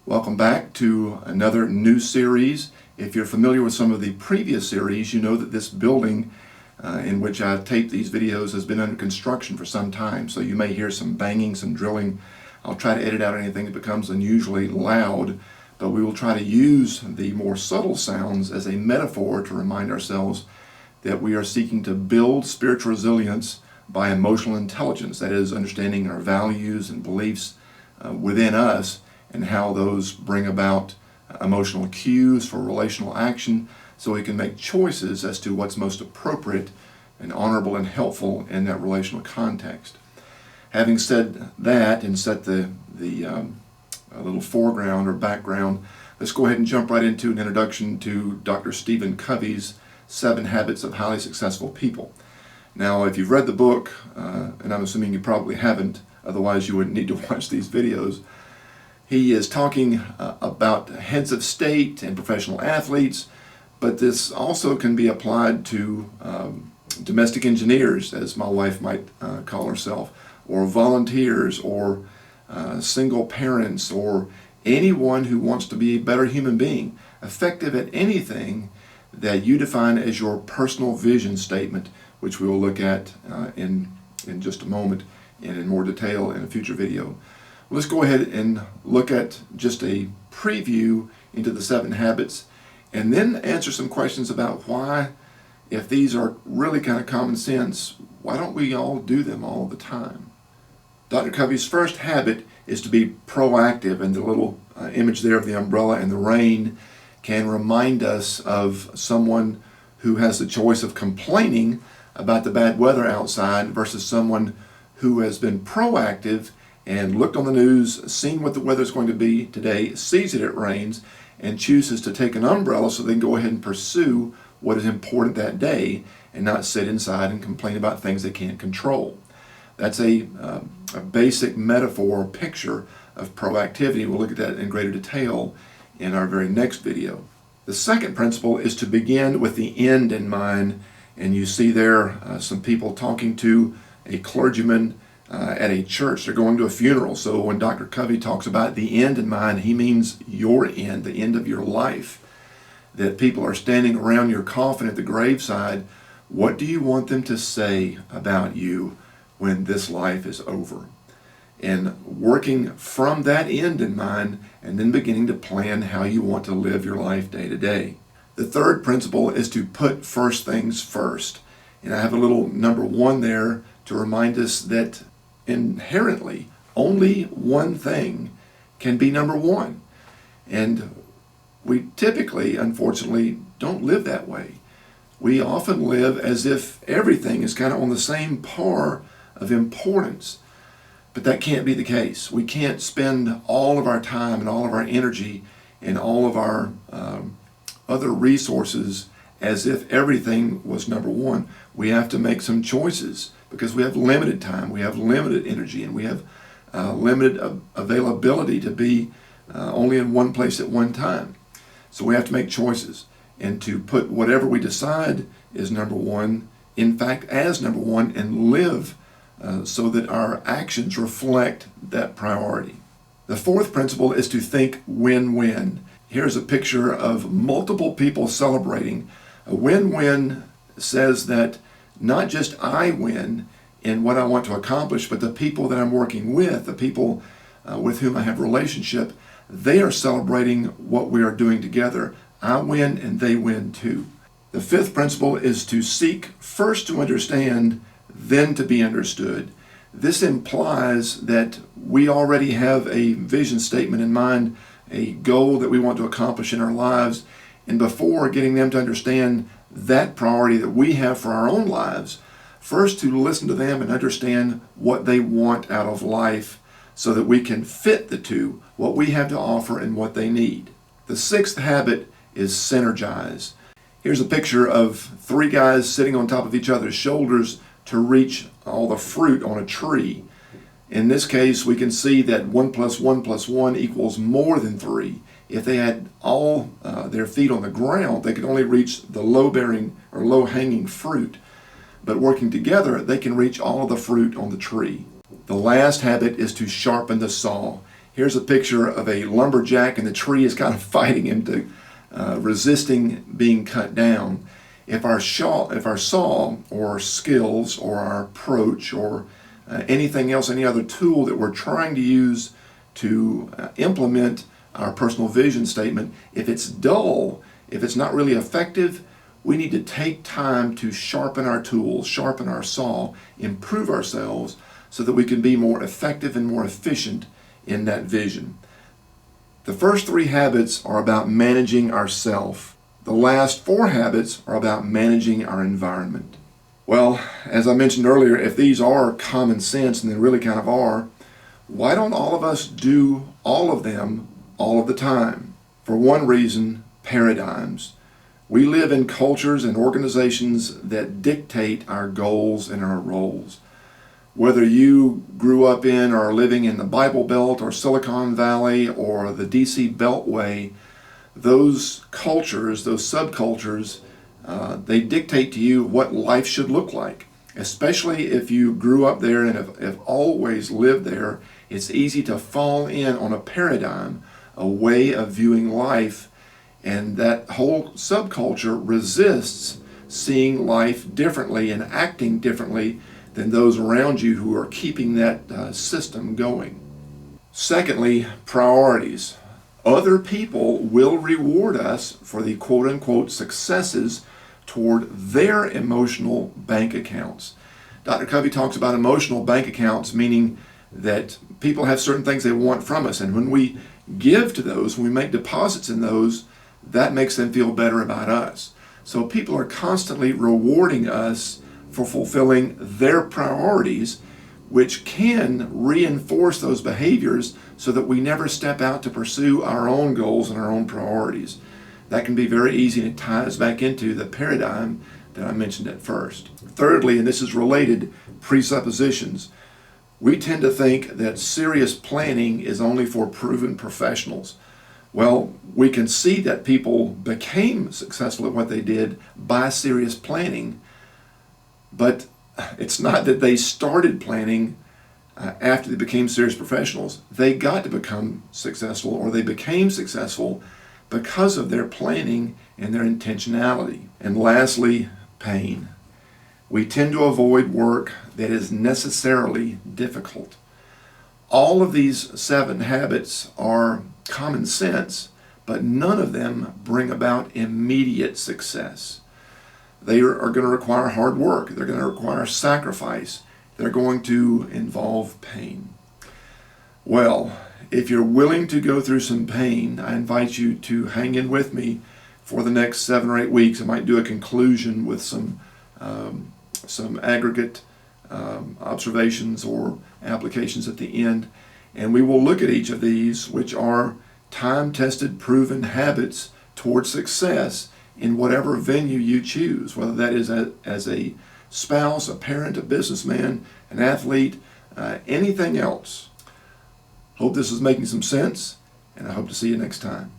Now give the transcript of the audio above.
Welcome back to another new series. If you're familiar with some of the previous series, you know that this building in which I tape these videos has been under construction for some time, so you may hear some banging, some drilling. I'll try to edit out anything that becomes unusually loud, but we will try to use the more subtle sounds as a metaphor to remind ourselves that we are seeking to build spiritual resilience by emotional intelligence, that is, understanding our values and beliefs within us and how those bring about emotional cues for relational action so we can make choices as to what's most appropriate and honorable and helpful in that relational context. Having said that and set the little foreground or background, let's go ahead and jump right into an introduction to Dr. Stephen Covey's 7 Habits of Highly Successful People. Now, if you've read the book, and I'm assuming you probably haven't, otherwise you wouldn't need to watch these videos, he is talking about heads of state and professional athletes, but this also can be applied to domestic engineers, as my wife might call herself, or volunteers, or single parents, or anyone who wants to be a better human being, effective at anything that you define as your personal vision statement, which we will look at in just a moment and in more detail in a future video. Let's go ahead and look at just a preview into the 7 habits and then answer some questions about why, if these are really kind of common sense, why don't we all do them all the time? Dr. Covey's first habit is to be proactive, and the little image there of the umbrella and the rain can remind us of someone who has the choice of complaining about the bad weather outside versus someone who has been proactive and looked on the news, seen what the weather's going to be today, sees that it rains, and chooses to take an umbrella so they can go ahead and pursue what is important that day and not sit inside and complain about things they can't control. That's a basic metaphor or picture of proactivity. We'll look at that in greater detail in our very next video. The second principle is to begin with the end in mind, and you see there some people talking to a clergyman at a church. They're going to a funeral. So when Dr. Covey talks about the end in mind, he means your end, the end of your life. That people are standing around your coffin at the graveside. What do you want them to say about you when this life is over? And working from that end in mind and then beginning to plan how you want to live your life day to day. The third principle is to put first things first. And I have a little number 1 there to remind us that inherently only one thing can be number 1. And we typically, unfortunately, don't live that way. We often live as if everything is kind of on the same par of importance. But that can't be the case. We can't spend all of our time and all of our energy and all of our other resources as if everything was number 1. We have to make some choices because we have limited time, we have limited energy, and we have limited availability to be only in one place at one time. So we have to make choices and to put whatever we decide is number 1, in fact, as number 1, and live so that our actions reflect that priority. The fourth principle is to think win-win. Here's a picture of multiple people celebrating. A win-win says that not just I win in what I want to accomplish, but the people that I'm working with, the people with whom I have a relationship, they are celebrating what we are doing together. I win and they win too. The fifth principle is to seek first to understand, then to be understood. This implies that we already have a vision statement in mind, a goal that we want to accomplish in our lives, and before getting them to understand that priority that we have for our own lives, first to listen to them and understand what they want out of life so that we can fit the two, what we have to offer and what they need. The sixth habit is synergize. Here's a picture of 3 guys sitting on top of each other's shoulders to reach all the fruit on a tree. In this case, we can see that 1 + 1 + 1 equals more than 3. If they had all their feet on the ground, they could only reach the low-bearing or low-hanging fruit. But working together, they can reach all of the fruit on the tree. The last habit is to sharpen the saw. Here's a picture of a lumberjack, and the tree is kind of fighting him to resisting being cut down. If our saw or skills or our approach or anything else, any other tool that we're trying to use to implement our personal vision statement, if it's dull, if it's not really effective, we need to take time to sharpen our tools, sharpen our saw, improve ourselves so that we can be more effective and more efficient in that vision. The first 3 habits are about managing ourself. The last 4 habits are about managing our environment. Well, as I mentioned earlier, if these are common sense, and they really kind of are, why don't all of us do all of them all of the time? For one reason, paradigms. We live in cultures and organizations that dictate our goals and our roles. Whether you grew up in or are living in the Bible Belt or Silicon Valley or the DC Beltway, those cultures, those subcultures, they dictate to you what life should look like. Especially if you grew up there and have always lived there, it's easy to fall in on a paradigm, a way of viewing life, and that whole subculture resists seeing life differently and acting differently than those around you who are keeping that system going. Secondly, priorities. Other people will reward us for the quote-unquote successes toward their emotional bank accounts. Dr. Covey talks about emotional bank accounts, meaning that people have certain things they want from us, and when we give to those, when we make deposits in those, that makes them feel better about us. So people are constantly rewarding us for fulfilling their priorities, which can reinforce those behaviors so that we never step out to pursue our own goals and our own priorities. That can be very easy, and it ties back into the paradigm that I mentioned at first. Thirdly, and this is related, presuppositions. We tend to think that serious planning is only for proven professionals. Well, we can see that people became successful at what they did by serious planning, but it's not that they started planning after they became serious professionals. They got to become successful, or they became successful because of their planning and their intentionality. And lastly, pain. We tend to avoid work that is necessarily difficult. All of these 7 habits are common sense, but none of them bring about immediate success. They are going to require hard work. They're going to require sacrifice. They're going to involve pain. Well, if you're willing to go through some pain, I invite you to hang in with me for the next 7 or 8 weeks. I might do a conclusion with some aggregate observations or applications at the end. And we will look at each of these, which are time-tested, proven habits towards success in whatever venue you choose, whether that is as a spouse, a parent, a businessman, an athlete, anything else. Hope this is making some sense, and I hope to see you next time.